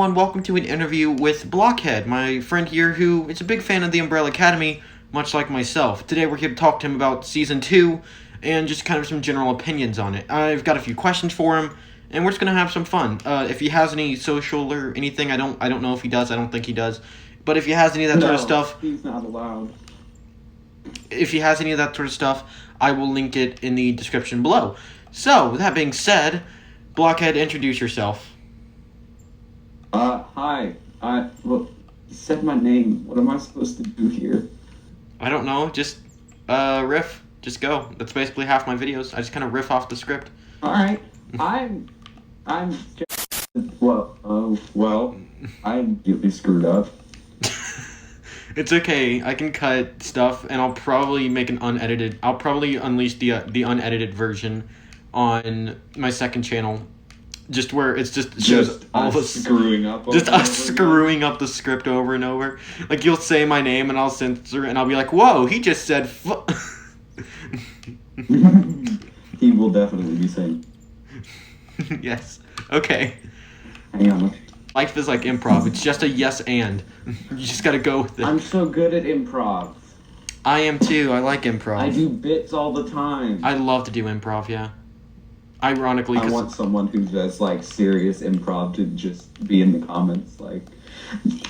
everyone, welcome to an interview with Blockhead, my friend here who is a big fan of the Umbrella Academy, much like myself. Today we're here to talk to him about Season 2, and just kind of some general opinions on it. I've got a few questions for him, and we're just going to have some fun. If he has any social or anything, I don't know if he does, I don't think he does, but if he has any of that sort of stuff... he's not allowed. If he has any of that sort of stuff, I will link it in the description below. So, with that being said, Blockhead, introduce yourself. Hi. Well, you said my name. What am I supposed to do here? I don't know, just, riff. Just go. That's basically half my videos. I just kind of riff off the script. Alright. I'm just... Well, I'm really screwed up. It's okay. I can cut stuff, and I'll probably make an unedited... I'll probably unleash the unedited version on my second channel. Just where it's shows all of us screwing up. Just us screwing up the script over and over. Like, you'll say my name, and I'll censor it, and I'll be like, whoa, he just said He will definitely be saying. Yes. Okay. Hang on. Life is like improv. It's just a yes and. You just gotta go with it. I'm so good at improv. I am too. I like improv. I do bits all the time. I love to do improv, yeah. Ironically, I want someone who does, like, serious improv to just be in the comments, like...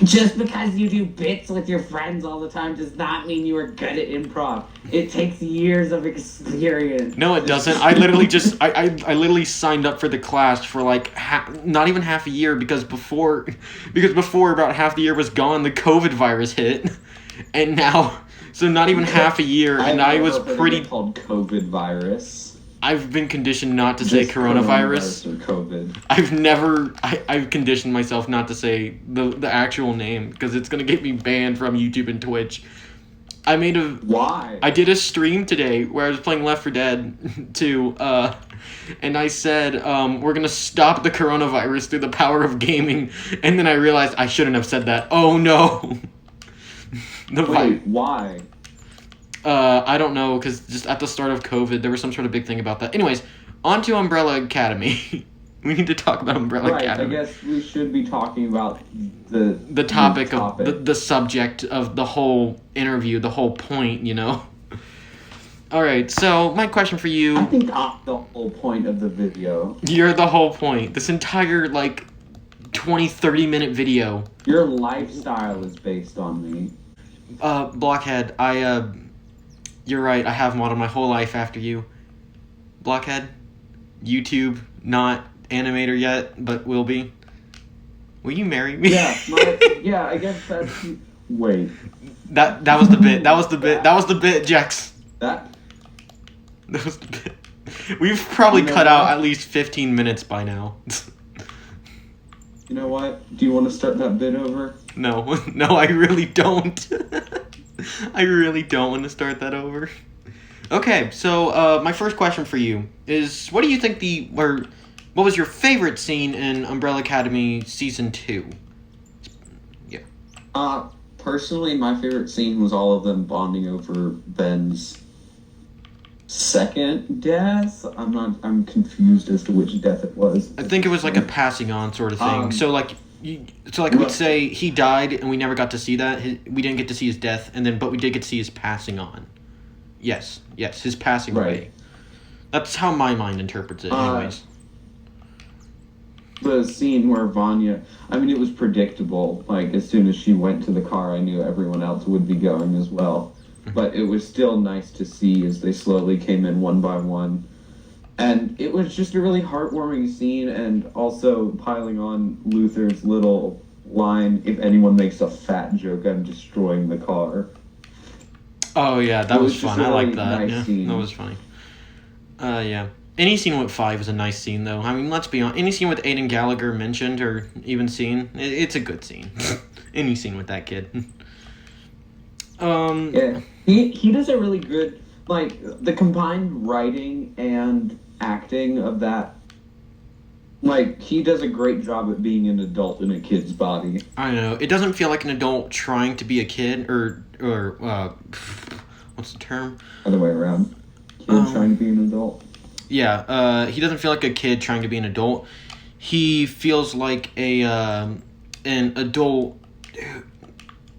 Just because you do bits with your friends all the time does not mean you are good at improv. It takes years of experience. No, it doesn't. I literally just... I literally signed up for the class for, like, not even half a year, because before about half the year was gone, the COVID virus hit. And now... So not even half a year, and I was pretty... called COVID virus. I've been conditioned not to say coronavirus. Or COVID. I've conditioned myself not to say the actual name, because it's going to get me banned from YouTube and Twitch. Why? I did a stream today where I was playing Left 4 Dead 2, and I said, we're going to stop the coronavirus through the power of gaming, and then I realized I shouldn't have said that. Oh no! Wait, why? I don't know, because just at the start of COVID, there was some sort of big thing about that. Anyways, on to Umbrella Academy. We need to talk about Umbrella Academy. I guess we should be talking about the topic of the subject of the whole interview, the whole point, you know? Alright, so my question for you... I think I'm the whole point of the video. You're the whole point. This entire, like, 20-30 minute video. Your lifestyle is based on me. Blockhead, you're right, I have modeled my whole life after you. Blockhead, YouTube, not animator yet, but will be. Will you marry me? Yeah, I guess that's... Wait. That was the bit, that was the bit, Jex. That was the bit. We've probably cut out at least 15 minutes by now. You know what? Do you want to start that bit over? No, I really don't. I really don't want to start that over. Okay, so my first question for you is, what do you think what was your favorite scene in Umbrella Academy Season 2? Yeah. Personally, my favorite scene was all of them bonding over Ben's second death. I'm confused as to which death it was. I think it was like a passing on sort of thing. So we'd say he died and we never got to see that. We didn't get to see his death, but we did get to see his passing on. Yes, his passing away. That's how my mind interprets it, anyways. The scene where Vanya, it was predictable. Like, as soon as she went to the car, I knew everyone else would be going as well. But it was still nice to see as they slowly came in one by one. And it was just a really heartwarming scene, and also piling on Luther's little line, if anyone makes a fat joke, I'm destroying the car. Oh yeah, that was fun. I like that. Nice yeah, scene. That was funny. Yeah. Any scene with 5 is a nice scene, though. Let's be honest. Any scene with Aiden Gallagher mentioned or even seen, it's a good scene. Any scene with that kid. Yeah, he does a really good, like, the combined writing and acting of that. Like, he does a great job at being an adult in a kid's body. I know. It doesn't feel like an adult trying to be a kid, or what's the term? Other way around. Kid trying to be an adult. Yeah, he doesn't feel like a kid trying to be an adult. He feels like a an adult.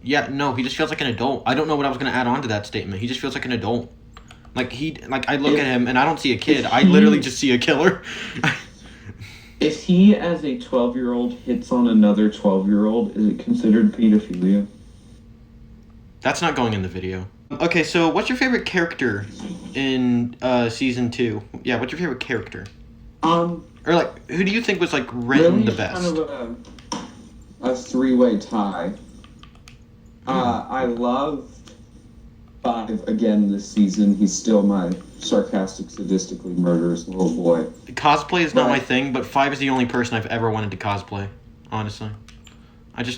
Yeah, no, he just feels like an adult. I don't know what I was gonna add on to that statement. He just feels like an adult. Like I look at him and I don't see a kid. I literally just see a killer. If he, as a 12-year-old, hits on another 12-year-old, is it considered pedophilia? That's not going in the video. Okay, so what's your favorite character in season 2? Yeah, what's your favorite character? Or like, who do you think was like written the best? Kind of a three-way tie. I loved 5 again this season. He's still my sarcastic, sadistically murderous little boy. Cosplay is not my thing, but 5 is the only person I've ever wanted to cosplay. Honestly,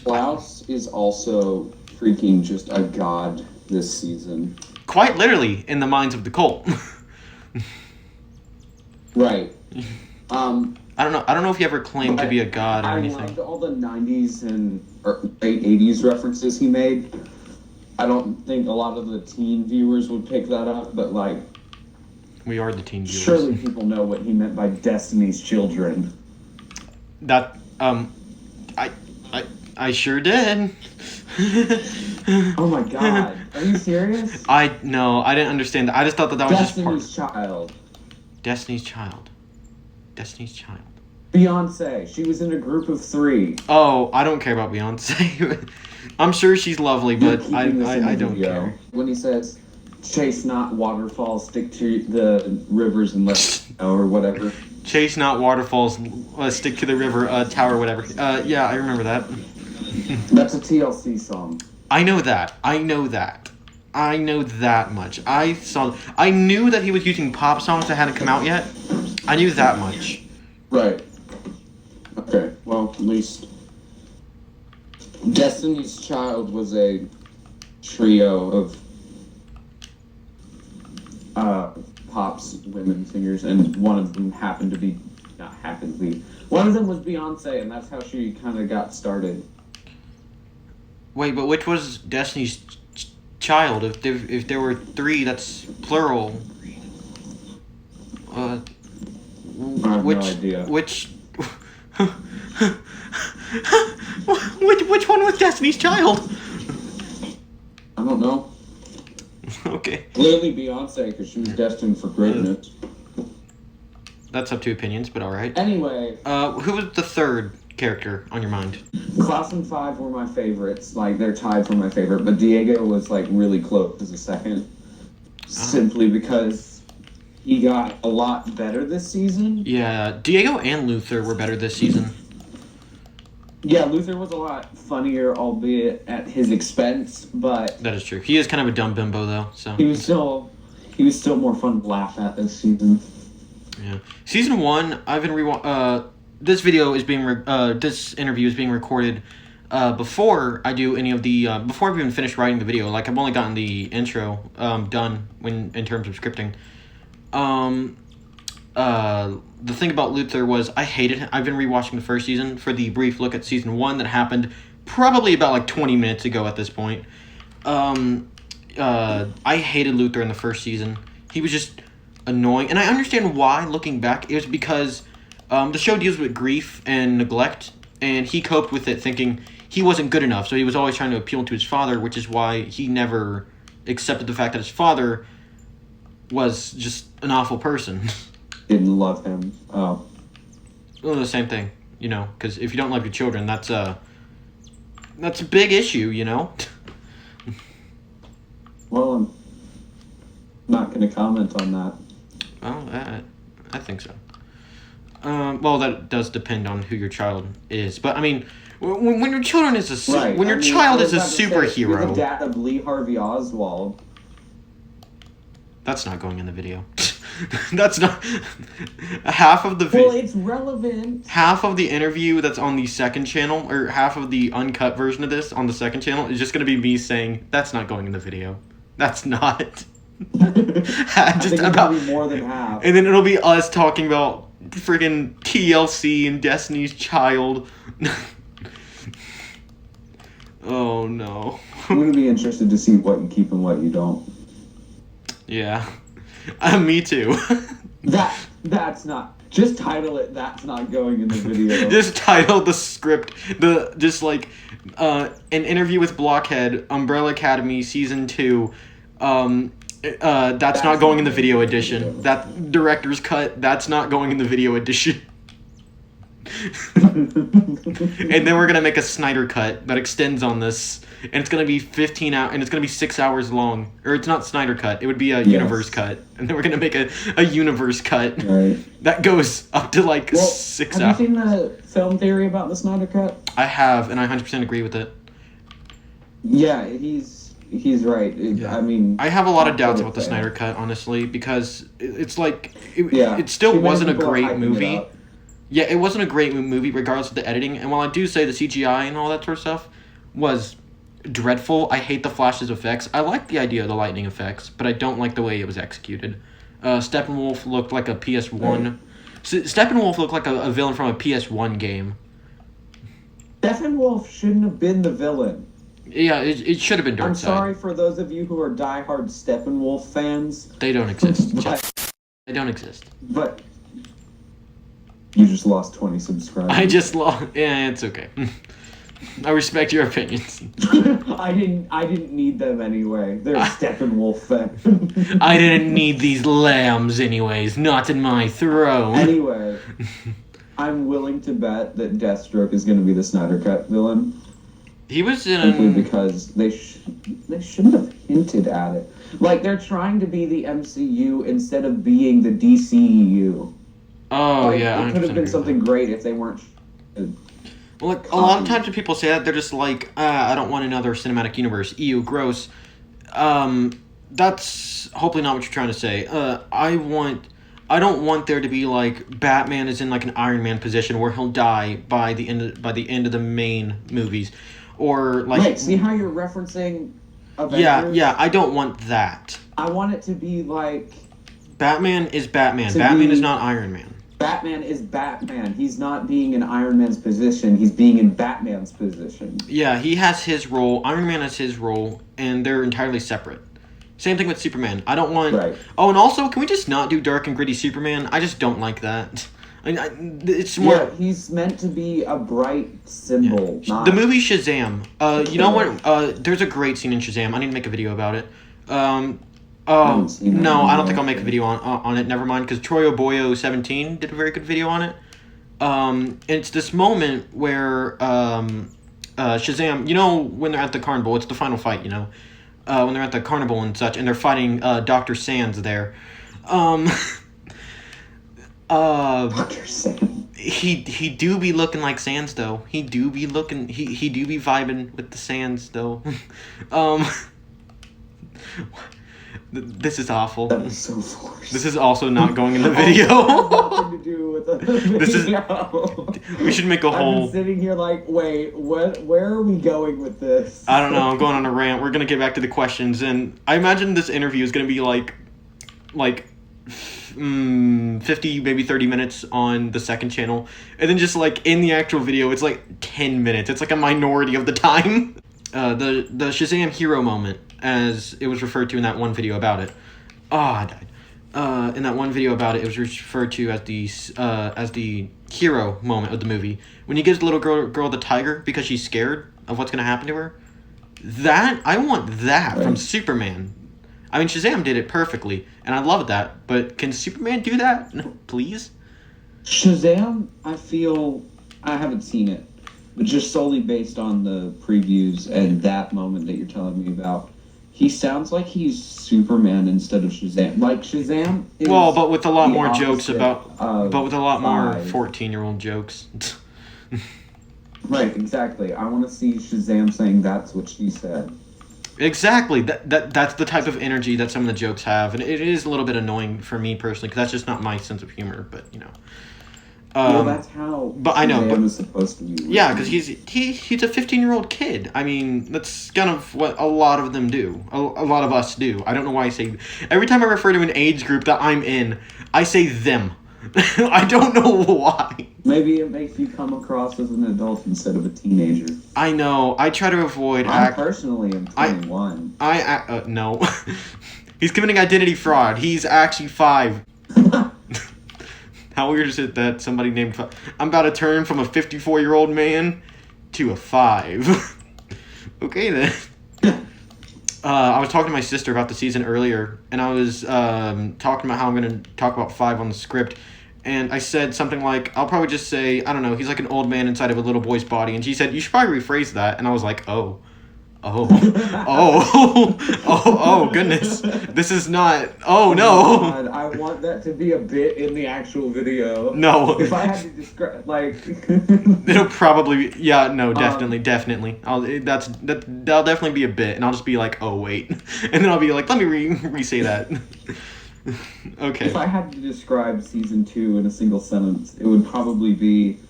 Klaus is also freaking just a god this season. Quite literally in the minds of the cult. Right. I don't know if he ever claimed to be a god or anything. I loved all the 90s and late 80s references he made. I don't think a lot of the teen viewers would pick that up, but like, we are the teen viewers. Surely people know what he meant by Destiny's Children. That I sure did. Oh my god. Are you serious? No, I didn't understand that. I just thought that was just part. Destiny's Child. Destiny's Child. Beyonce. She was in a group of 3. Oh, I don't care about Beyonce. I'm sure she's lovely, but I don't care. When he says, chase not waterfalls, stick to the rivers and let or whatever. Chase not waterfalls, stick to the river, tower, whatever. Yeah, I remember that. That's a TLC song. I know that much. I knew that he was using pop songs that hadn't come out yet. I knew that much. Right. Okay, well, at least Destiny's Child was a trio of pop's women singers, and one of them one of them was Beyonce, and that's how she kind of got started. Wait, but which was Destiny's Child? If there were 3, that's plural. I have no idea. Which one was Destiny's Child? I don't know. Okay. Clearly Beyonce, because she was destined for greatness. That's up to opinions, but all right. Anyway. Who was the third character on your mind? Klaus and 5 were my favorites. Like, they're tied for my favorite, but Diego was, like, really close as a second. Simply because he got a lot better this season. Yeah, Diego and Luther were better this season. Yeah, Luther was a lot funnier, albeit at his expense, but... That is true. He is kind of a dumb bimbo, though, so... He was still more fun to laugh at this season. Yeah. Season 1, I've been this video is being... this interview is being recorded before I do any of the... before I've even finished writing the video. Like, I've only gotten the intro done in terms of scripting. The thing about Luther was I hated him. I've been rewatching the first season for the brief look at season 1 that happened probably about like 20 minutes ago at this point. I hated Luther in the first season. He was just annoying, and I understand why looking back. It was because the show deals with grief and neglect, and he coped with it thinking he wasn't good enough, so he was always trying to appeal to his father, which is why he never accepted the fact that his father was just an awful person. Didn't love him. Oh. Well, the same thing, you know, because if you don't love your children, that's a big issue, you know? Well, I'm not going to comment on that. Well, I think so. Well, that does depend on who your child is, but I mean, when your children is when your child is a superhero, you're the dad of Lee Harvey Oswald. That's not going in the video. That's not half of the video. Well, it's relevant. Half of the interview that's on the second channel, or half of the uncut version of this on the second channel, is just going to be me saying that's not going in the video. That's not. Just about more than half. And then it'll be us talking about friggin' TLC and Destiny's Child. Oh no. I'm gonna be interested to see what you keep and what you don't. Yeah. Me too. That's not Just title it, "That's Not Going in the Video." Just title the script, an interview with Blockhead, Umbrella Academy Season 2, that's not going in the video edition. That director's cut, that's not going in the video edition. And then we're gonna make a Snyder cut that extends on this, and it's gonna be 15 hours, and it's gonna be 6 hours long. Or it's not Snyder cut; it would be a universe cut, and then we're gonna make a universe cut that goes up to 6 hours. Have you seen the film theory about the Snyder cut? I have, and I 100% agree with it. Yeah, he's right. I mean, I have a lot of doubts about the Snyder cut, honestly, because it still wasn't a great movie. Yeah, it wasn't a great movie regardless of the editing. And while I do say the CGI and all that sort of stuff was dreadful, I hate the Flash's effects. I like the idea of the lightning effects, but I don't like the way it was executed. Steppenwolf looked like a PS1. Right. Steppenwolf looked like a villain from a PS1 game. Steppenwolf shouldn't have been the villain. Yeah, it should have been Darkseid. I'm sorry for those of you who are diehard Steppenwolf fans. They don't exist. They don't exist. But you just lost 20 subscribers. I just lost. Yeah, it's okay. I respect your opinions. I didn't need them anyway. They're Steppenwolf fans. I didn't need these lambs anyways. Not in my throne. Anyway, I'm willing to bet that Deathstroke is going to be the Snyder Cut villain. He was in simply because they shouldn't have hinted at it. Like, they're trying to be the MCU instead of being the DCEU. Oh, yeah. It could have been something great if they weren't. Well, a lot of times when people say that, they're just like, I don't want another cinematic universe. Ew, gross. That's hopefully not what you're trying to say. I don't want there to be Batman is in an Iron Man position where he'll die by the end of the main movies, or Wait, see how you're referencing Avengers? Yeah. I don't want that. I want it to be Batman is Batman. Batman is not Iron Man. Batman is Batman. He's not being in Iron Man's position. He's being in Batman's position. Yeah, he has his role. Iron Man has his role, and they're entirely separate. Same thing with Superman. I don't want... Right. Oh, and also, can we just not do dark and gritty Superman? I just don't like that. It's more... Yeah, he's meant to be a bright symbol. Yeah. The movie Shazam. You know what? There's a great scene in Shazam. I need to make a video about it. No, I don't think I'll make a video on it. Never mind, because Troy Oboyo 17 did a very good video on it. And it's this moment where Shazam, you know, when they're at the carnival, it's the final fight, you know, when they're at the carnival and such, and they're fighting Dr. Sands there. Dr. Sands. He do be looking like Sands though. He do be vibing with the Sands though. This is awful. That was so forced. This is also not going in the video. Nothing to do with the video. This is. We should make a whole. I'm sitting here wait, where are we going with this? I don't know. I'm going on a rant. We're gonna get back to the questions, and I imagine this interview is gonna be like 50, maybe 30 minutes on the second channel, and then just in the actual video, it's 10 minutes. It's a minority of the time. The Shazam hero moment, as it was referred to in that one video about it. I died. In that one video about it, it was referred to as the hero moment of the movie. When he gives the little girl the tiger because she's scared of what's going to happen to her. I want that from Superman. I mean, Shazam did it perfectly, and I love that. But can Superman do that? No, please? Shazam, I haven't seen it. But just solely based on the previews and that moment that you're telling me about, he sounds like he's Superman instead of Shazam. Shazam is but with a lot more jokes more 14-year-old jokes. Right, exactly. I want to see Shazam saying that's what she said. Exactly. That's the type of energy that some of the jokes have, and it is a little bit annoying for me personally, because that's just not my sense of humor, but, you know. Well, that's how Shazam is supposed to be. Yeah, because he's a 15-year-old kid. I mean, that's kind of what a lot of them do. A lot of us do. I don't know why I say... Every time I refer to an age group that I'm in, I say them. I don't know why. Maybe it makes you come across as an adult instead of a teenager. I know. I try to avoid... I personally am 21. No. He's committing identity fraud. He's actually 5. How weird is it that somebody named... I'm about to turn from a 54-year-old man to a 5. Okay, then. I was talking to my sister about the season earlier, and I was talking about how I'm going to talk about 5 on the script, and I said something like, I'll probably just say, I don't know, he's like an old man inside of a little boy's body, and she said, you should probably rephrase that, and I was like, oh, goodness, this is not, oh, no. God, I want that to be a bit in the actual video. No. If I had to describe, like... It'll probably, yeah, no, definitely. That'll definitely be a bit, and I'll just be like, oh, wait. And then I'll be like, let me re-say that. Okay. If I had to describe season 2 in a single sentence, it would probably be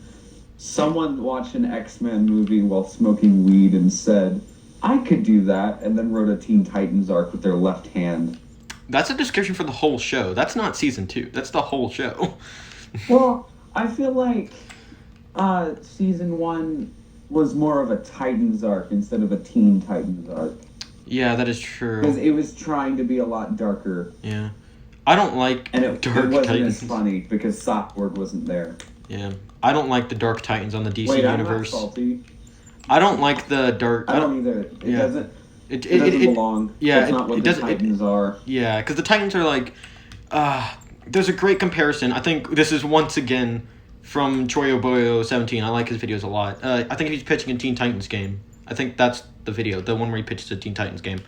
someone watched an X-Men movie while smoking weed and said, I could do that, and then wrote a Teen Titans arc with their left hand. That's a description for the whole show. That's not season 2. That's the whole show. Well, I feel like season 1 was more of a Titans arc instead of a Teen Titans arc. Yeah, that is true. Because it was trying to be a lot darker. Yeah. I don't like it Dark wasn't Titans. as funny because Softword wasn't there. Yeah. I don't like the Dark Titans on the DC Wait, universe. I'm not salty. I don't like the Dark... I don't either. It doesn't... It doesn't belong. Yeah, that's not what the Titans are. Yeah, because the Titans are like... there's a great comparison. I think this is once again from Troy Oboyo 17. I like his videos a lot. I think he's pitching a Teen Titans game. I think that's the video, the one where he pitches a Teen Titans game.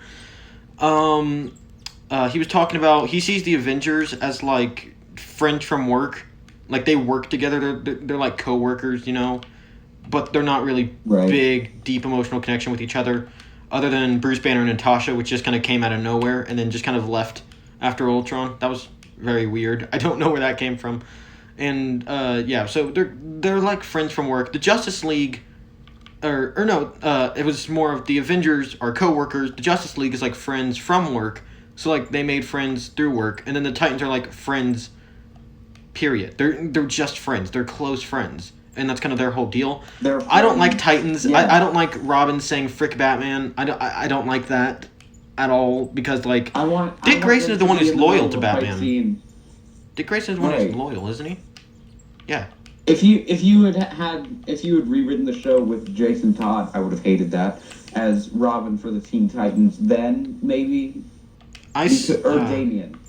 He was talking about... He sees the Avengers as, like, friends from work. Like, they work together. They're like, co-workers, you know? But they're not really big, deep emotional connection with each other. Other than Bruce Banner and Natasha, which just kind of came out of nowhere and then just kind of left after Ultron. That was very weird. I don't know where that came from. And, yeah, so they're like friends from work. The Justice League... it was more of the Avengers are co-workers. The Justice League is like friends from work. So, like, they made friends through work. And then the Titans are like friends, period. They're just friends. They're close friends. And that's kind of their whole deal. I don't like Titans. Yeah. I don't like Robin saying "frick Batman." I don't like that at all because like Dick Grayson is the one who's loyal to Batman. Dick Grayson is the one who's loyal, isn't he? Yeah. If you had rewritten the show with Jason Todd, I would have hated that as Robin for the Teen Titans. Then maybe Damian.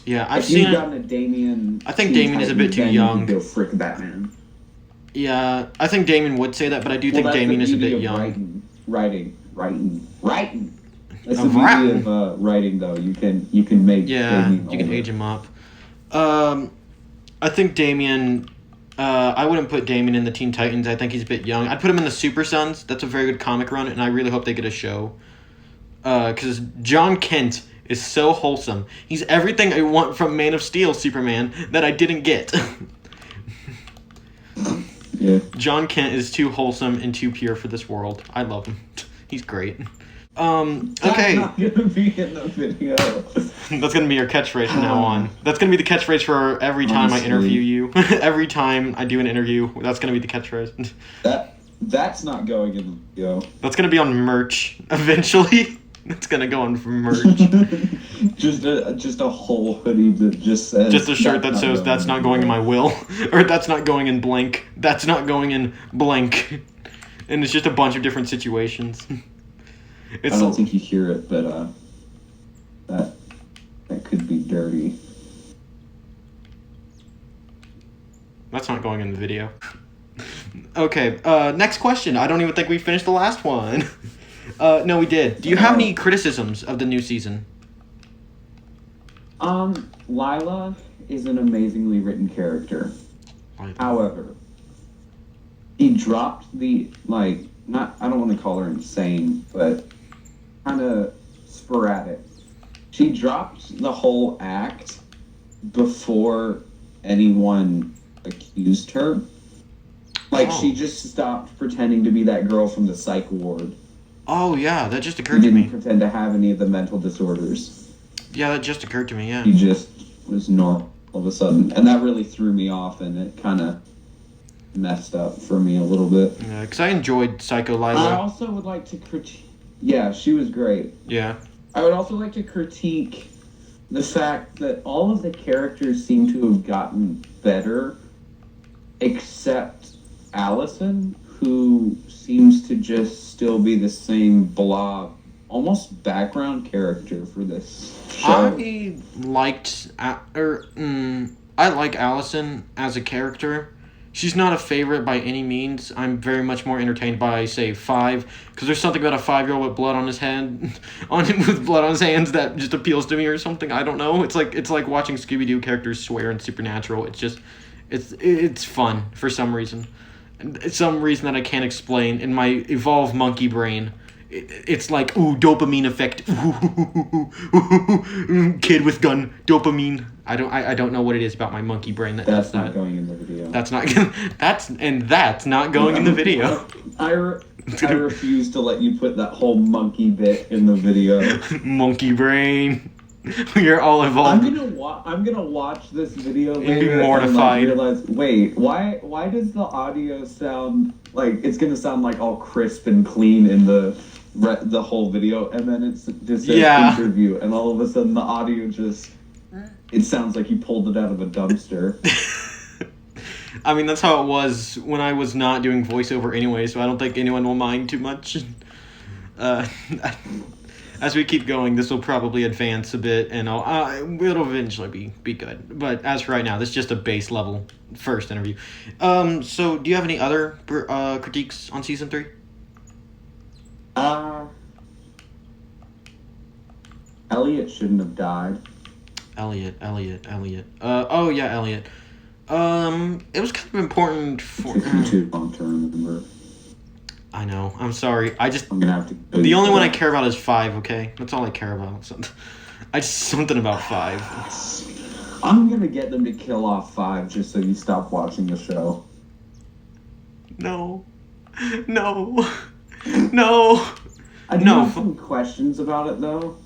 Yeah, I've seen. If you've gotten a Damian, I think Damian is a bit too young. Go frick Batman. Yeah, I think Damian would say that, but I do think Damian is a bit young. Writing. That's the beauty of writing, though. You can make Damian you can age him up. I think Damian. I wouldn't put Damian in the Teen Titans. I think he's a bit young. I'd put him in the Super Sons. That's a very good comic run, and I really hope they get a show. Because John Kent is so wholesome. He's everything I want from Man of Steel Superman that I didn't get. Yeah. John Kent is too wholesome and too pure for this world. I love him. He's great. Okay. That's not gonna be in the video. That's gonna be your catchphrase from now on. That's gonna be the catchphrase for every time I interview you. Every time I do an interview, that's gonna be the catchphrase. That's not going in the video. That's gonna be on merch eventually. It's gonna go on for merch. just a whole hoodie that just says. Just a shirt that says "That's not going in my will," or "That's not going in blank." That's not going in blank, and it's just a bunch of different situations. I don't think you hear it, but that could be dirty. That's not going in the video. Okay, next question. I don't even think we finished the last one. No, we did. Do you have any criticisms of the new season? Lila is an amazingly written character. However, he dropped the, I don't want to call her insane, but kind of sporadic. She dropped the whole act before anyone accused her. She just stopped pretending to be that girl from the psych ward. Oh, yeah, that just occurred to me. Didn't pretend to have any of the mental disorders. Yeah, that just occurred to me, yeah. He just was normal all of a sudden. And that really threw me off, and it kind of messed up for me a little bit. Yeah, because I enjoyed Psycho Lila. I also would like to critique... Yeah, she was great. Yeah. I would also like to critique the fact that all of the characters seem to have gotten better, except Allison, who seems to just still be the same blah, almost background character for this show. I like Allison as a character. She's not a favorite by any means. I'm very much more entertained by, say, 5, because there's something about a 5-year-old with blood on his hand, on him with blood on his hands that just appeals to me or something. I don't know. It's like watching Scooby-Doo characters swear in Supernatural. It's fun for some reason. Some reason that I can't explain in my evolved monkey brain. It's like, ooh, dopamine effect. Kid with gun, dopamine. I don't know what it is about my monkey brain that does that. That's not going in the video. That's not that's not going in the video. I refuse to let you put that whole monkey bit in the video. Monkey brain. You're all involved. I'm gonna watch this video later and be mortified. And realize, wait, why does the audio sound like it's gonna sound like all crisp and clean in the whole video, and then it's just an interview, and all of a sudden the audio just it sounds like you pulled it out of a dumpster. I mean, that's how it was when I was not doing voiceover anyway, so I don't think anyone will mind too much. As we keep going, this will probably advance a bit, and it'll eventually be good. But as for right now, this is just a base level first interview. So do you have any other critiques on season 3? Elliot shouldn't have died. Elliot. Oh yeah, Elliot. It was kind of important for. It took you too long to remember. I know. I'm sorry. I'm gonna have to. The only one I care about is 5. Okay, that's all I care about. Something about 5. I'm gonna get them to kill off 5 just so you stop watching the show. No. I do have some questions about it though.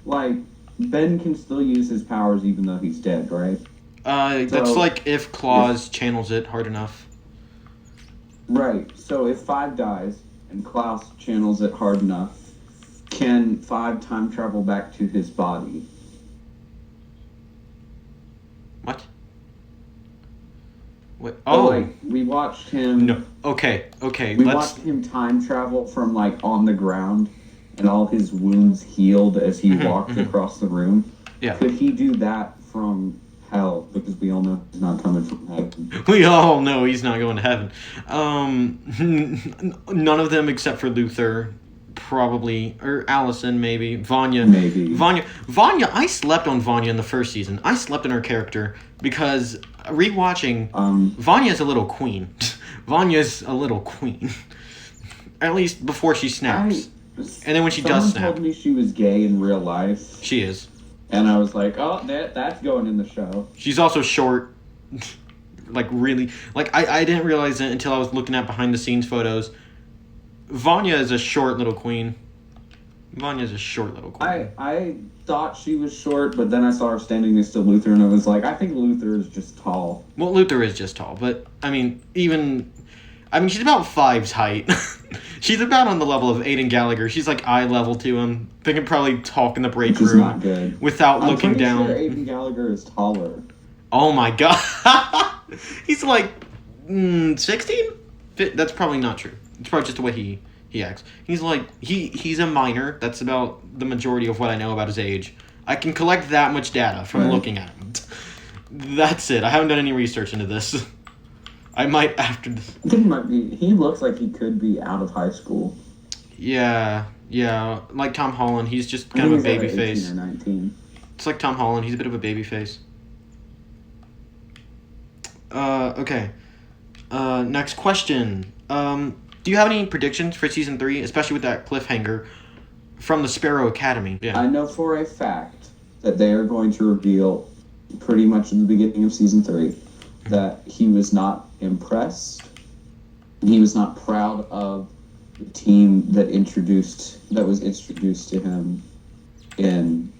Like, Ben can still use his powers even though he's dead, right? That's like if Claus channels it hard enough. Right. So if 5 dies and Klaus channels it hard enough, can 5 time travel back to his body? What? What? Oh, like we watched him. No. Okay. We watched him time travel from like on the ground, and all his wounds healed as he walked across the room. Yeah. Could he do that from hell? Because we all know he's not coming from heaven. We all know he's not going to heaven. None of them except for Luther, probably, or Allison, maybe. Vanya. Vanya, I slept on Vanya in the first season. I slept in her character because rewatching, Vanya's a little queen. Vanya's a little queen. At least before she snaps. And then when she does snap. Someone told me she was gay in real life. She is. And I was like, oh, that's going in the show. She's also short. Like, really. Like, I didn't realize it until I was looking at behind-the-scenes photos. Vanya is a short little queen. I thought she was short, but then I saw her standing next to Luther, and I was like, I think Luther is just tall. Well, Luther is just tall, but, she's about 5's height. She's about on the level of Aiden Gallagher. She's like eye level to him. They can probably talk in the break room not good. Without looking down. I'm pretty sure Aiden Gallagher is taller. Oh my god. He's like 16? That's probably not true. It's probably just the way he acts. He's like he's a minor. That's about the majority of what I know about his age. I can collect that much data from looking at him. That's it. I haven't done any research into this. I might after this. I think he looks like he could be out of high school. Yeah. Like Tom Holland, he's just kind of a baby face. 18 or 19. It's like Tom Holland, he's a bit of a baby face. Okay. Next question. Do you have any predictions for season 3, especially with that cliffhanger from the Sparrow Academy? Yeah. I know for a fact that they are going to reveal pretty much in the beginning of season 3 that he was not impressed, and he was not proud of the team that was introduced to him in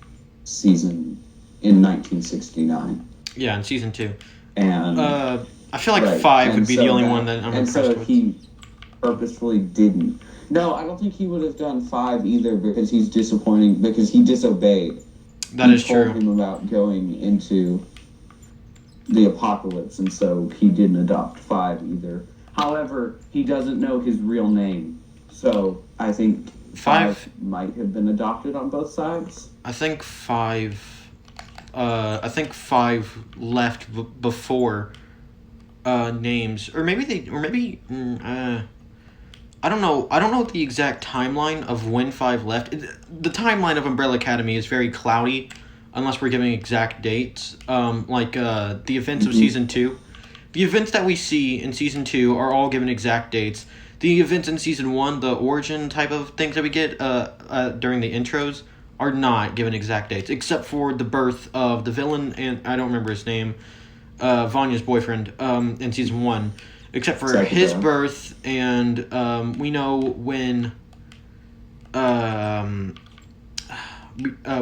1969. Yeah, in season 2. And I feel like 5 would be the only one that I'm impressed with. And so he purposefully didn't. No, I don't think he would have done 5 either because he's disappointing, because he disobeyed. That is told true. him about going into the apocalypse, and so he didn't adopt Five either. However, he doesn't know his real name, so I think Five might have been adopted on both sides. I think Five left before names, or maybe I don't know. I don't know the exact timeline of when Five left. The timeline of Umbrella Academy is very cloudy, unless we're giving exact dates. The events of season 2, the events that we see in season 2 are all given exact dates. The events in season 1, the origin type of things that we get during the intros, are not given exact dates, except for the birth of the villain, and I don't remember his name, Vanya's boyfriend, in season 1. Except for his birth, and we know when. We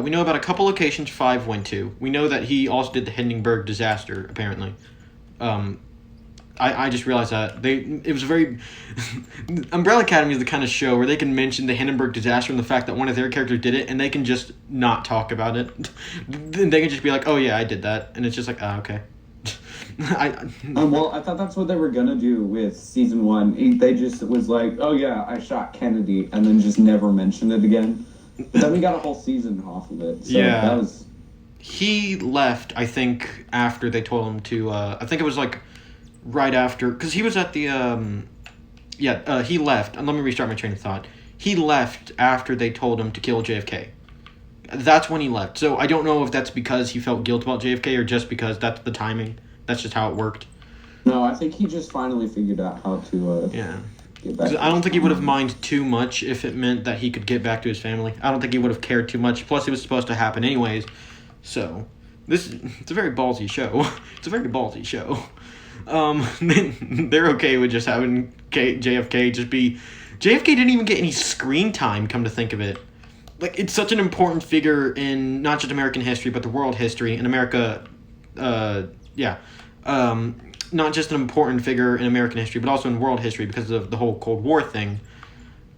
know about a couple locations Five went to. We know that he also did the Hindenburg disaster, apparently. I just realized that it was very Umbrella Academy is the kind of show where they can mention the Hindenburg disaster and the fact that one of their characters did it, and they can just not talk about it. They can just be like, "Oh yeah, I did that," and it's just like, "Ah, okay." Well, I thought that's what they were gonna do with season 1. They just was like, "Oh yeah, I shot Kennedy," and then just never mentioned it again. But then we got a whole season off of it. So yeah, that was. He left, I think, after they told him to. I think it was like right after, because he was at the. He left. And let me restart my train of thought. He left after they told him to kill JFK. That's when he left. So I don't know if that's because he felt guilt about JFK or just because that's the timing. That's just how it worked. No, I think he just finally figured out how to. Get back. I don't think he would have minded too much if it meant that he could get back to his family. I don't think he would have cared too much. Plus, it was supposed to happen anyways. So, it's a very ballsy show. It's a very ballsy show. They're okay with just having JFK just be. JFK didn't even get any screen time. Come to think of it, like it's such an important figure in not just American history but the world history in America. Not just an important figure in American history, but also in world history because of the whole Cold War thing.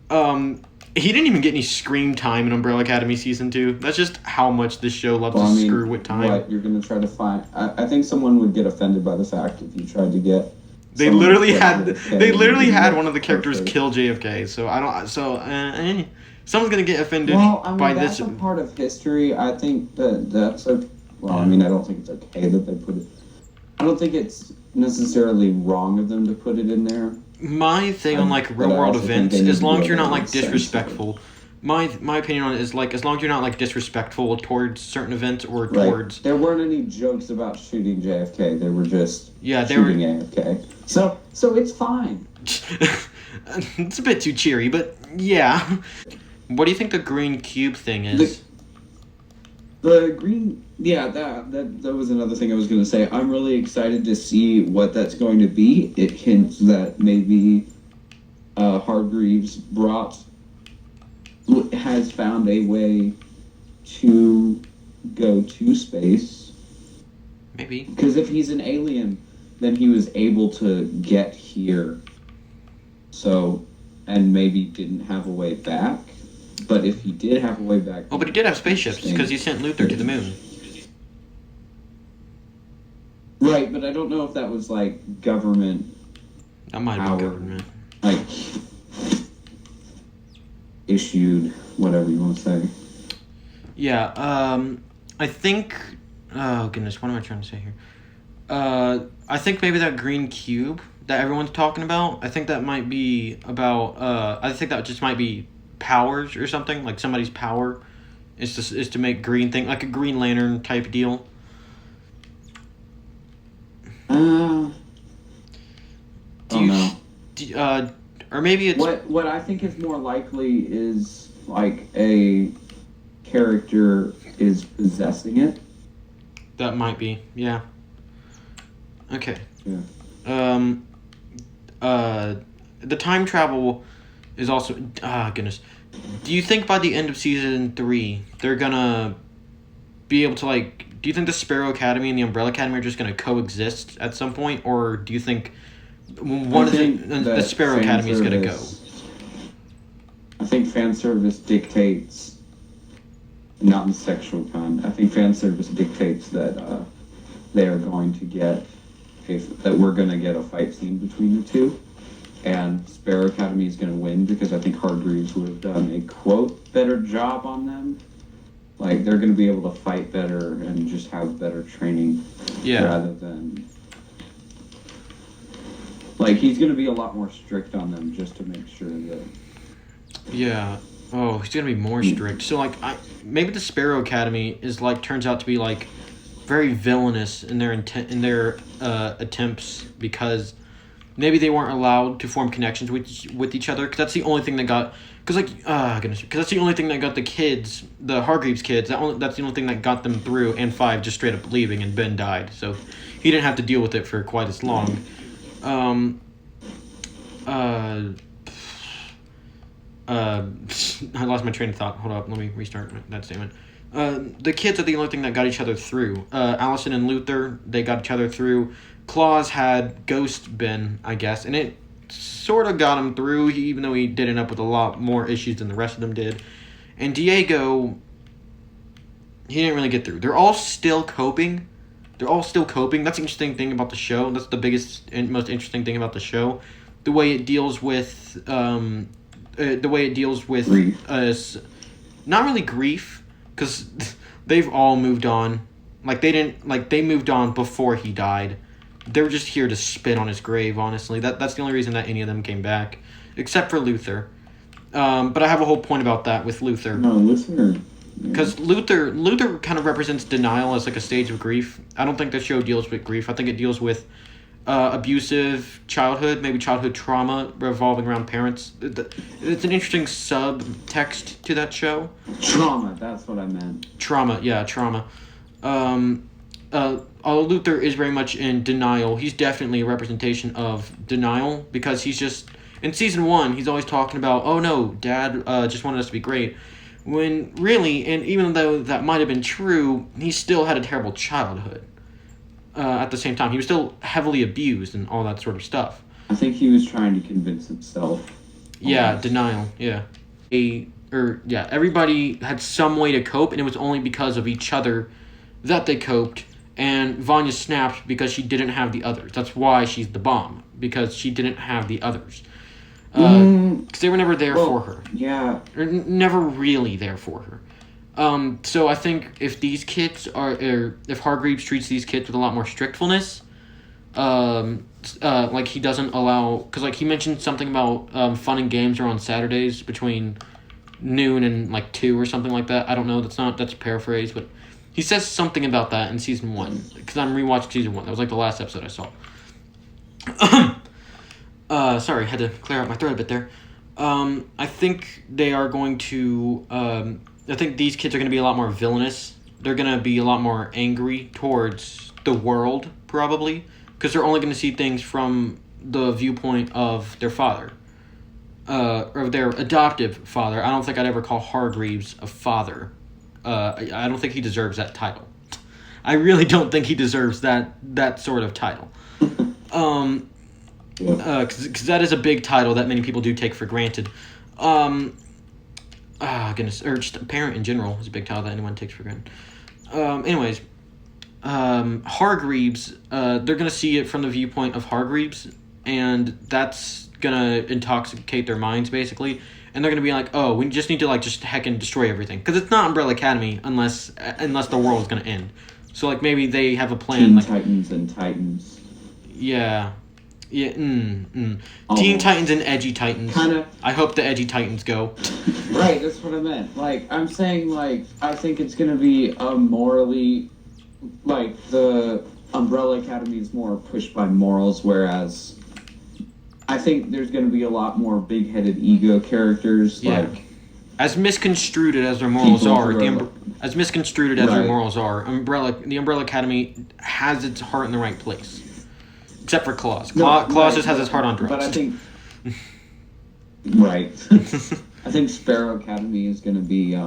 He didn't even get any screen time in Umbrella Academy Season 2. That's just how much this show loves to screw with time. What, you're going to try to find... I think someone would get offended by the fact if you tried to get... They literally had one of the characters kill JFK, so I don't... someone's going to get offended by this. That's a part of history. I think that's... Well, I don't think it's okay that they put it... I don't think it's necessarily wrong of them to put it in there. My thing on real world events, as long as you're not disrespectful. My opinion on it is as long as you're not disrespectful towards certain events or towards. There weren't any jokes about shooting JFK. They were just shooting AFK. So it's fine. It's a bit too cheery, but yeah. What do you think the green cube thing is? The green, that was another thing I was going to say. I'm really excited to see what that's going to be. It hints that maybe Hargreaves has found a way to go to space. Maybe. Because if he's an alien, then he was able to get here. So, and maybe didn't have a way back. But if he did have a way back... Oh, but he did have spaceships, because he sent Luther to the moon. Right, but I don't know if that was, government... That might have been government. Issued, whatever you want to say. Yeah, I think... Oh, goodness, what am I trying to say here? I think maybe that green cube that everyone's talking about, I think that might be about... I think that just might be... powers or something, somebody's power is to make green thing, like a Green Lantern type deal. Or maybe it's what I think is more likely is a character is possessing it. That might be, yeah. Okay. Yeah. The time travel is also... goodness. Do you think by the end of Season 3, they're gonna be able to, do you think the Sparrow Academy and the Umbrella Academy are just gonna coexist at some point? Or do you think the Sparrow Academy is gonna go? I think fan service dictates not in sexual kind. I think fan service dictates that they are going to get that we're going to get a fight scene between the two, and Sparrow Academy is going to win because I think Hargreaves would have done a quote better job on them. Like, they're going to be able to fight better and just have better training, rather than, like, he's going to be a lot more strict on them just to make sure that. Yeah. Oh, he's gonna be more strict. So like, maybe the Sparrow Academy is like turns out to be like very villainous in their attempts, because maybe they weren't allowed to form connections with each other, because that's the only thing that got. Because that's the only thing that got the kids, the Hargreaves kids. That's the only thing that got them through. And 5 just straight up leaving, and Ben died, so he didn't have to deal with it for quite as long. I lost my train of thought. Hold up, let me restart that statement. The kids are the only thing that got each other through. Allison and Luther, they got each other through. Claus had Ghost Ben, I guess, and it sort of got him through, even though he did end up with a lot more issues than the rest of them did. And Diego, he didn't really get through. They're all still coping. That's the interesting thing about the show. That's the biggest and most interesting thing about the show. The way it deals with Grief. Not really grief, because they've all moved on. Like, they moved on before he died. They were just here to spit on his grave, honestly. That's the only reason that any of them came back, except for Luther. But I have a whole point about that with Luther. No, Luther. Because Luther kind of represents denial as like a stage of grief. I don't think the show deals with grief. I think it deals with abusive childhood, maybe childhood trauma revolving around parents. It's an interesting subtext to that show. Trauma, that's what I meant. Trauma. Although Luther is very much in denial, he's definitely a representation of denial, because he's just, in season 1, he's always talking about, oh no, Dad just wanted us to be great. When really, and even though that might have been true, he still had a terrible childhood. At the same time, he was still heavily abused and all that sort of stuff. I think he was trying to convince himself. Yeah, denial. Yeah, everybody had some way to cope, and it was only because of each other that they coped. And Vanya snapped because she didn't have the others. That's why she's the bomb, because she didn't have the others. Because they were never there for her. Yeah. Or never really there for her. So I think if these kids if Hargreaves treats these kids with a lot more strictfulness, like he doesn't allow, because like he mentioned something about fun and games are on Saturdays between noon and like 2 or something like that. I don't know. That's a paraphrase, but he says something about that in season 1, because I'm rewatching season 1. That was like the last episode I saw. Sorry, had to clear out my throat a bit there. I think they are going to. I think these kids are going to be a lot more villainous. They're going to be a lot more angry towards the world, probably, because they're only going to see things from the viewpoint of their father, or their adoptive father. I don't think I'd ever call Hargreaves a father. I don't think he deserves that title. I really don't think he deserves that sort of title. Because that is a big title that many people do take for granted. Goodness, or just a parent in general is a big title that anyone takes for granted. Anyways, Hargreaves, they're gonna see it from the viewpoint of Hargreaves, and that's gonna intoxicate their minds basically, and they're gonna be like, oh, we just need to just heckin' destroy everything, because it's not Umbrella Academy unless the world is gonna end. So like maybe they have a plan. Teen Titans and Titans. Yeah. Yeah, Teen Titans and Edgy Titans. Kinda. I hope the Edgy Titans go. Right, that's what I meant. I'm saying, I think it's gonna be a morally, the Umbrella Academy is more pushed by morals, whereas I think there's gonna be a lot more big-headed ego characters, as misconstrued as their morals are, the Umbrella Academy has its heart in the right place. Except for Claus. Claus just has his heart on drugs. But I think... right. I think Sparrow Academy is going to be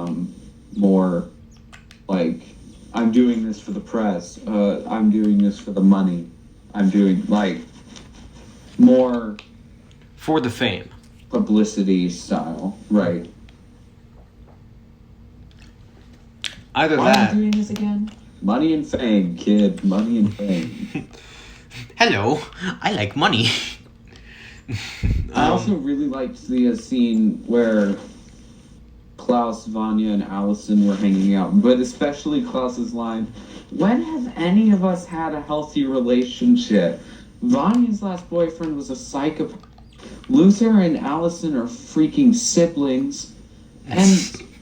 more I'm doing this for the press. I'm doing this for the money. I'm doing, more... for the fame. Publicity style. Right. Either Why that. am I doing this again? Money and fame, kid. Money and fame. Hello, I like money. I also really liked the scene where Klaus, Vanya, and Allison were hanging out, but especially Klaus's line, "When have any of us had a healthy relationship? Vanya's last boyfriend was a psychopath. Luther and Allison are freaking siblings. And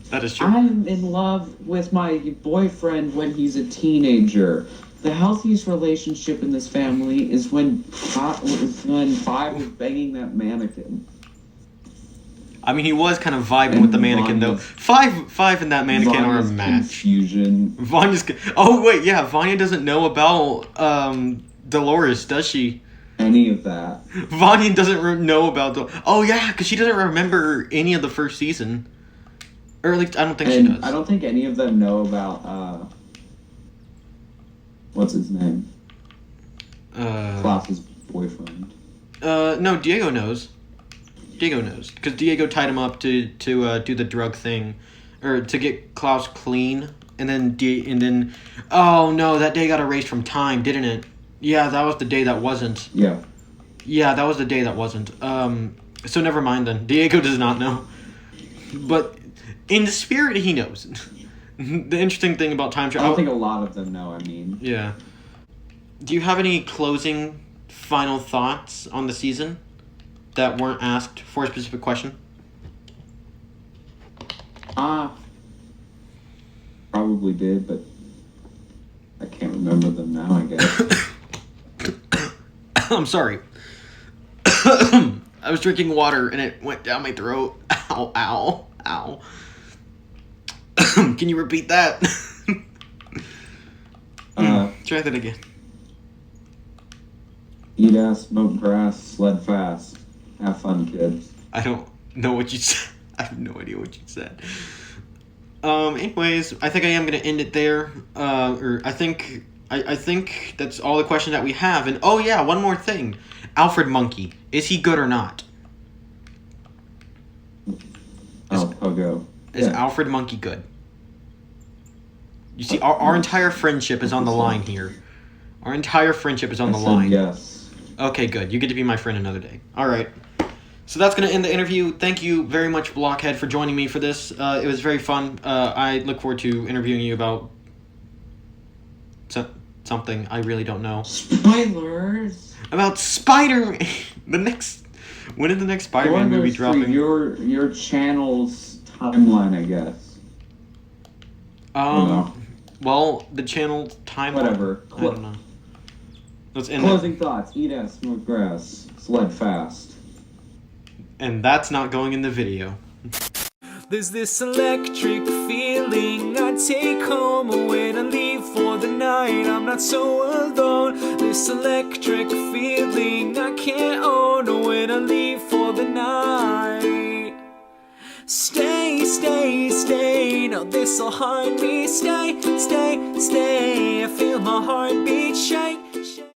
that is true. I'm in love with my boyfriend when he's a teenager. The healthiest relationship in this family is when Five was banging that mannequin." I mean, he was kind of vibing with the mannequin, though. Five and that mannequin are a Vanya's match. Confusion. Vanya's... Oh, wait, yeah, Vanya doesn't know about Dolores, does she? Any of that. Vanya doesn't know about... Oh, yeah, because she doesn't remember any of the first season. Or at least, I don't think she does. I don't think any of them know about, what's his name? Klaus's boyfriend. No, Diego knows. Diego knows. Because Diego tied him up to do the drug thing. Or to get Klaus clean. And then... Oh, no, that day got erased from time, didn't it? Yeah, that was the day that wasn't. Yeah. Yeah, that was the day that wasn't. So never mind then. Diego does not know. But in the spirit, he knows. The interesting thing about time travel... I don't think a lot of them know, I mean. Yeah. Do you have any closing final thoughts on the season that weren't asked for a specific question? Probably did, but I can't remember them now, I guess. I'm sorry. I was drinking water and it went down my throat. Ow, ow, ow. Can you repeat that? Try that again. Eat ass, smoke grass, sled fast. Have fun, kids. I don't know what you said. I have no idea what you said. Anyways, I think I am going to end it there. I think that's all the questions that we have. And oh yeah, one more thing. Alfred Monkey. Is he good or not? I'll go. Is Alfred Monkey good? You see, our entire friendship is on the line here. Our entire friendship is on the line. Yes. Okay, good. You get to be my friend another day. All right. So that's going to end the interview. Thank you very much, Blockhead, for joining me for this. It was very fun. I look forward to interviewing you about something I really don't know. Spoilers. About Spider-Man. When is the next Spider-Man movie dropping? For your channel's timeline, I guess. Well, the channel timeline. Whatever. I don't know. Let's end Closing thoughts. Eat ass, smoke grass, sled fast. And that's not going in the video. There's this electric feeling I take home when I leave for the night. I'm not so alone. This electric feeling I can't own when I leave for the night. Stay, stay, stay. Now this'll haunt me. Stay, stay, stay. I feel my heartbeat shake.